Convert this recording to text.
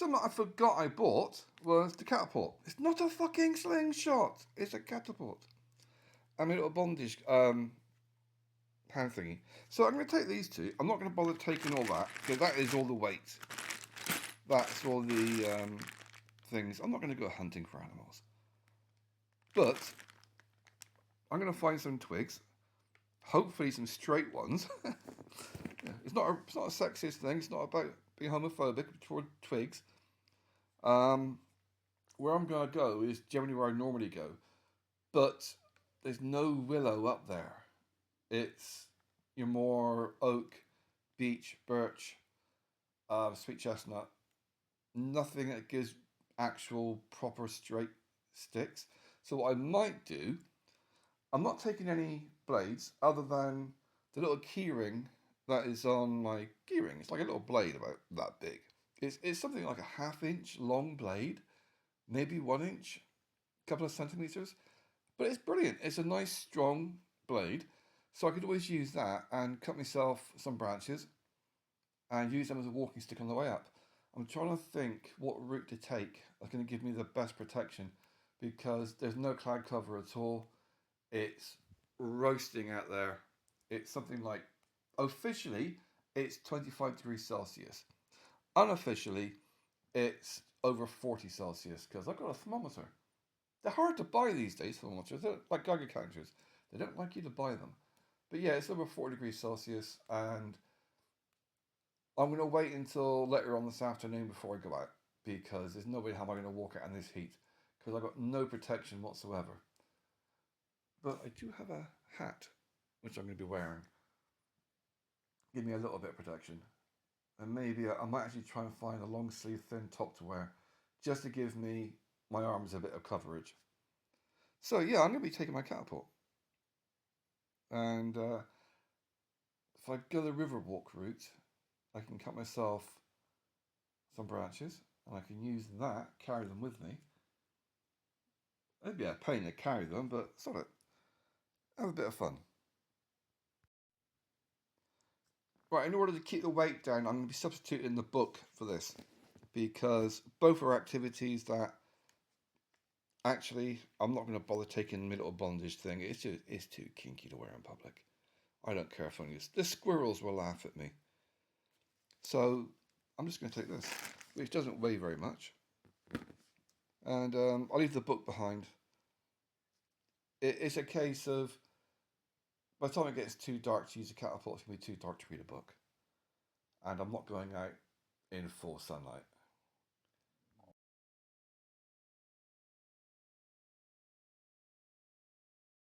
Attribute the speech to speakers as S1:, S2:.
S1: Something I forgot I bought was the catapult. It's not a fucking slingshot. It's a catapult. I mean, a little bondage hand thingy. So I'm going to take these two. I'm not going to bother taking all that because that is all the weight. That's all the things. I'm not going to go hunting for animals. But I'm going to find some twigs. Hopefully some straight ones. Yeah, it's not a sexist thing. It's not about being homophobic toward twigs. Where I'm going to go is generally where I normally go. But there's no willow up there. It's your more oak, beech, birch, sweet chestnut. Nothing that gives actual proper straight sticks. So what I might do, I'm not taking any blades other than the little keyring that is on my keyring. It's like a little blade about that big. It's something like a ½ inch long blade, maybe 1 inch, a couple of centimeters. But it's brilliant. It's a nice strong blade. So I could always use that and cut myself some branches and use them as a walking stick on the way up. I'm trying to think what route to take that's going to give me the best protection because there's no cloud cover at all. It's roasting out there. It's something like, officially, it's 25 degrees Celsius. Unofficially, it's over 40 Celsius because I've got a thermometer. They're hard to buy these days, thermometers. They're like Geiger counters. They don't like you to buy them. But yeah, it's over 40 degrees Celsius and I'm going to wait until later on this afternoon before I go out because there's no way how am I going to walk out in this heat because I've got no protection whatsoever. But I do have a hat which I'm going to be wearing. Give me a little bit of protection. And maybe I might actually try and find a long sleeve thin top to wear just to give me my arms a bit of coverage. So yeah, I'm going to be taking my catapult. And if I go the river walk route, I can cut myself some branches and I can use that, carry them with me. It'd be a pain to carry them, but sort of have a bit of fun. Right, in order to keep the weight down, I'm going to be substituting the book for this because both are activities that actually I'm not going to bother taking the little bondage thing. It's too kinky to wear in public. I don't care if the squirrels will laugh at me. So I'm just going to take this, which doesn't weigh very much. And I'll leave the book behind. It's a case of, by the time it gets too dark to use a catapult, it's going to be too dark to read a book. And I'm not going out in full sunlight.